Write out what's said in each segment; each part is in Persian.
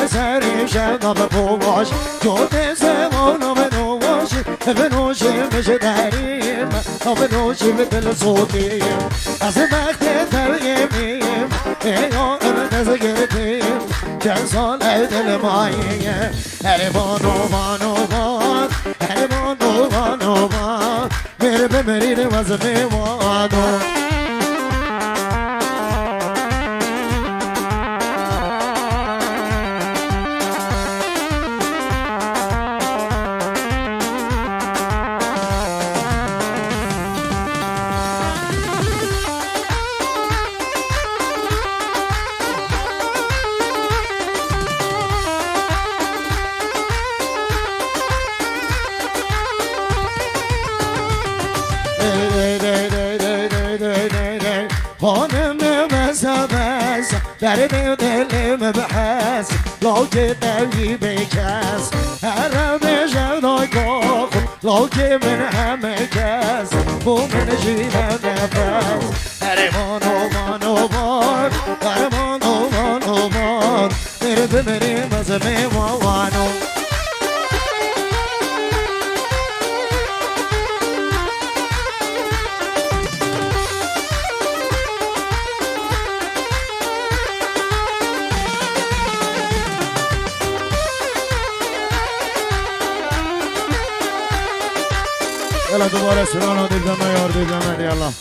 سری شد بپوش جود زمانو بنوش بنوشی بشه دریم بنوشی به دل صوتیم از وقت ترگیمیم یا ارتز گردیم چند سال دل ماییم هر بانو بانو بان هر بانو بانو بان میره بمریر وزمه وانو در دلم بحث لاجه دلی بکس هر بشنای کاخ لاجه من همه کس بو من جیرم نفس هر مانو مانو بار هر مانو مانو بار میره بمریم از میوانو يلا دوباره سرانو دل بما يار دل بما يلا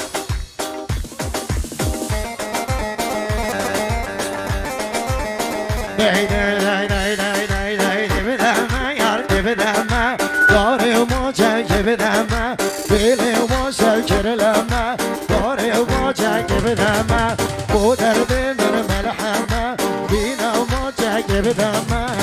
داي داي داي داي داي داي داي بما يار بما داري وما جاك بما بيلي وما شاكر لما داري وما جاك بما ودرد من ملحمة بينا وما جاك بما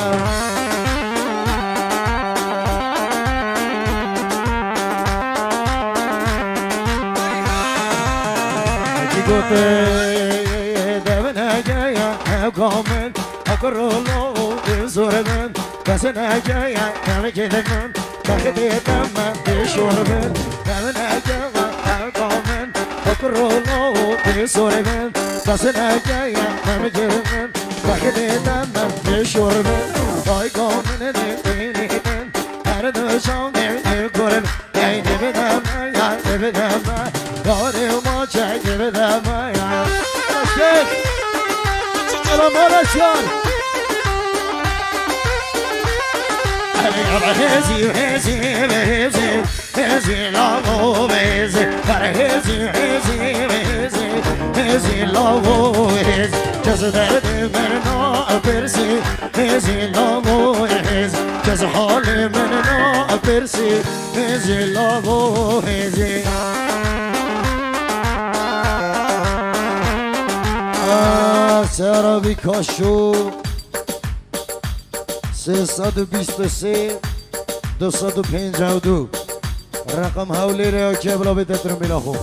دبنا جايا كامل أقرلو بزوربن بسنا جايا كم كذبن بخدي دم بشوربن دبنا جايا كامل أقرلو بزوربن بسنا جايا كم كذبن بخدي دم بشوربن باي كامل نبينين أرد شام نقولن يا دبنا يا دبنا داري وما جاي دبنا يا شيخ سلام عليكم هزي هزي هزي هزي لافو هزي هزي هزي هزي هزي لافو هزي جز درد منو برسي هزي لافو هزي جز حال منو برسي هزي لافو هزي سرابی کاشو 323 252 رقم حولی ریا که بلا بیتترون بیلا خوب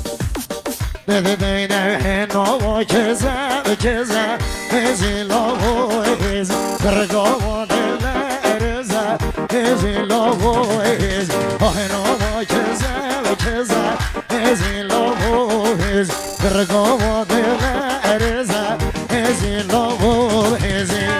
ده ده ده نوا کزه کزه هزی لاغو هز درگاه دل ارزه هزی لاغو هز آه نوا کزه کزه هزی لاغو هز درگاه دل ارزه هزی لاغو هزی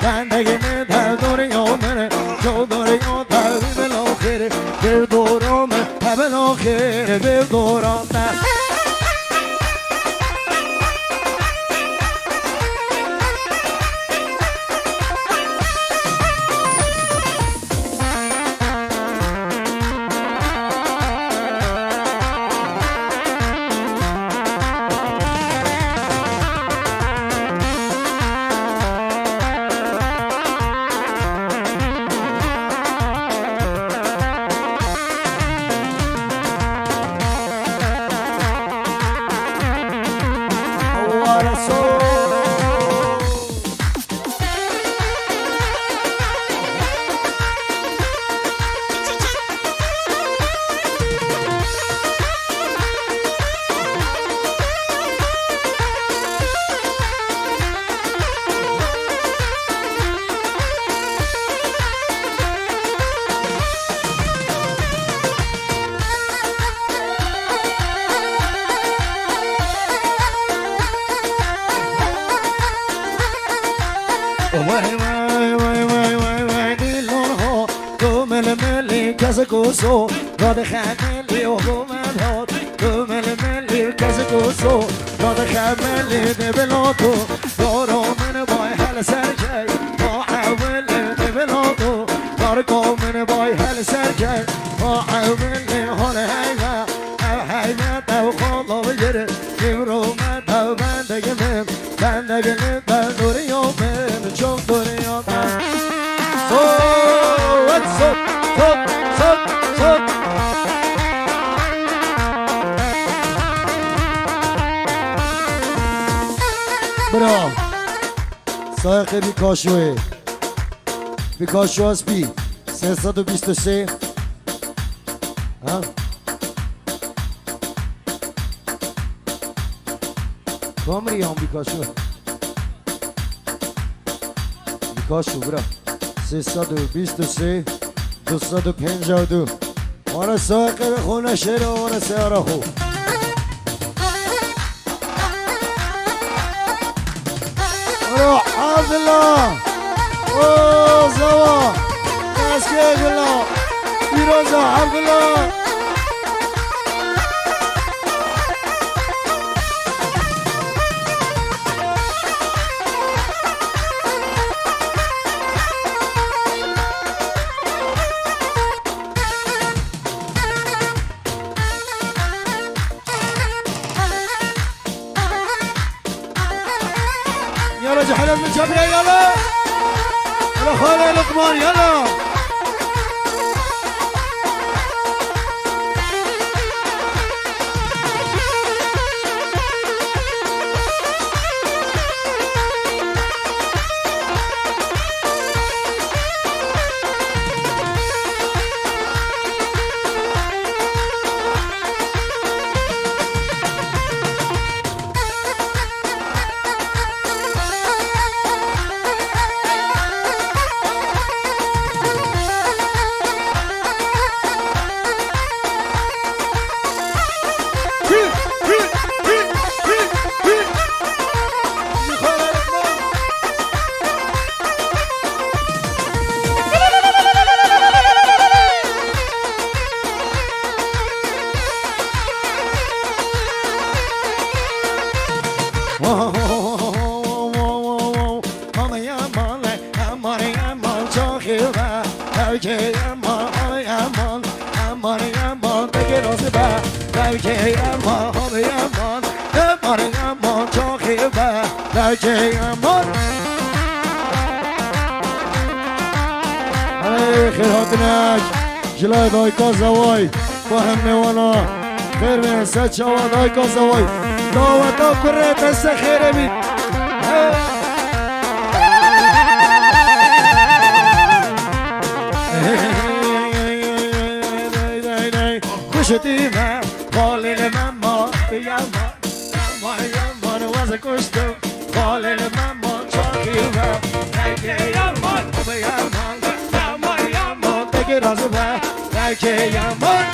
زندگی در دنیا منه جو دنیا تبی بالاخره به دورامه بالاخره به دورامه کوسو داد خملی و گومن هات گومن ملی کس کوسو داد خملی دبلاتو دارو من بای حل سرجای ما حول دبلاتو دارو من بای حل سرجای ما حول حال حیوه حیوه تو خالا بگره نمرو من تو بندگی من بندگی من دوریا من چون دوریا من برا سایق بیکاشوه بیکاشو از بی 323 ها کامری هم بیکاشو برا 323 252 مانا سایق خونه شهر مانا سیاره خوب روح عبد الله اوه زوا ماسكي عبد الله فيروزة عبد الله يلا جحلم من جبريل يلا يلا خالي لقمان يلا جلای دایکا زوای با هم نوانا خیر بین سد شوا دایکا زوای داوتا کره دست خیره بید کشتی من قالیل من ما یمان وز کشتم قالیل من ما چاکی من یمان که رازو با که یمان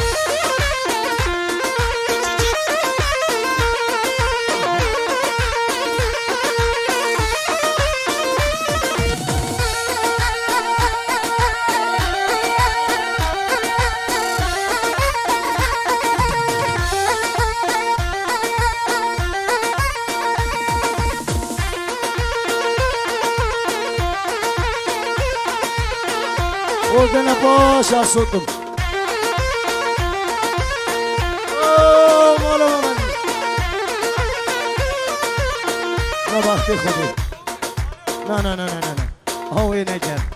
ودنا باشا صوتم اوه مولا ماما نباختي خودي نه هو نجم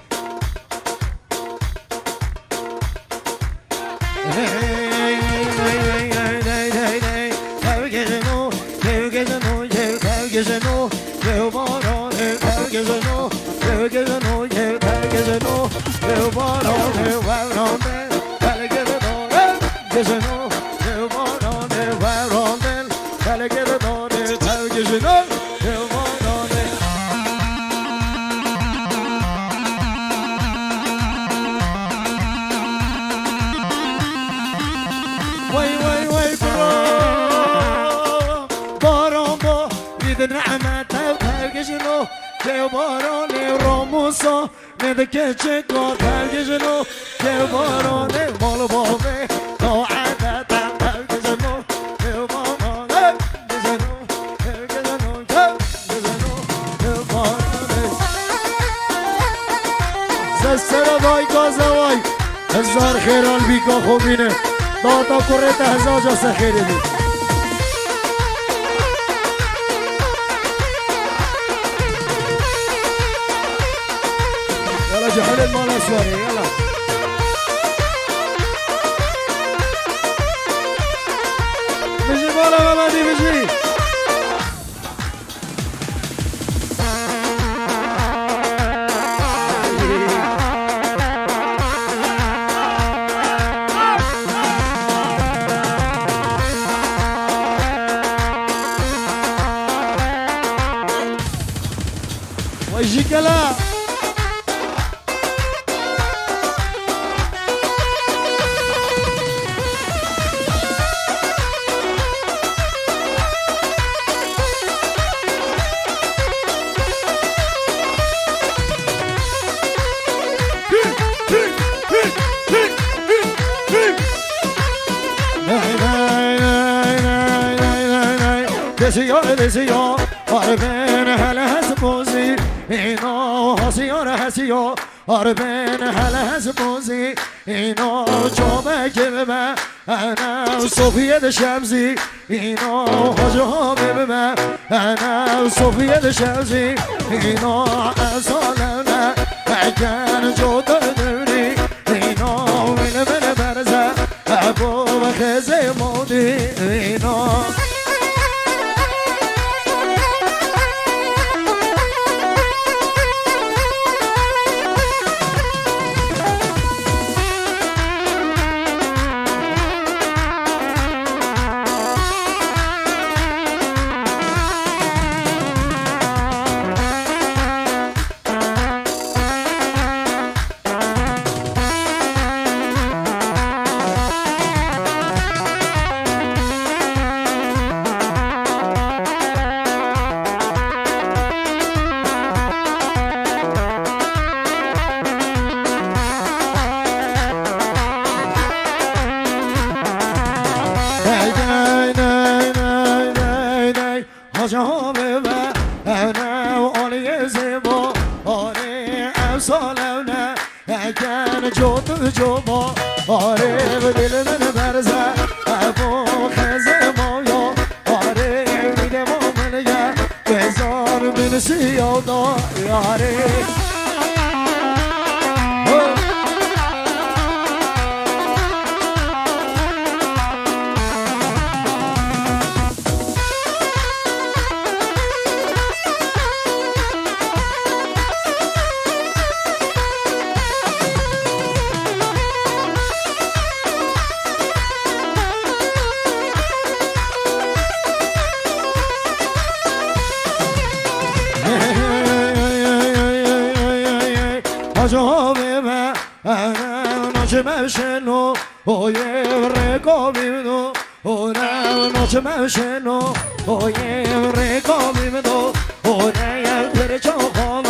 که چه کار ترگشنو که بارانه مال بابه تا عددم ترگشنو که بارانه بزنو ترگشنو که بارانه زستر وای گازه وای هزار خیرال بیکا خوبینه دادا کرت هزار جاسه خیلی دید جهل المال اسواري يلا بيجي بالا ماما دي بيجي ويجي كلا دسيو عربين هلا هسبوزي اینو هسیو عربين هلا هسبوزي اینو جومه که ببه انا صوفیه شمزی اینو حاجه ببه انا صوفیه شمزی اینو اصالنا اکن جو دردی اینو من برزه ابو بخزه مودی اینو جوبا آره به دل من برزه ابو خزه مایا آره میده با منگه بزار بنسی یادا یاره جوابه انا نجمشنو اوه رقابیمدو انا نجمشنو اوه رقابیمدو انا پر چاقام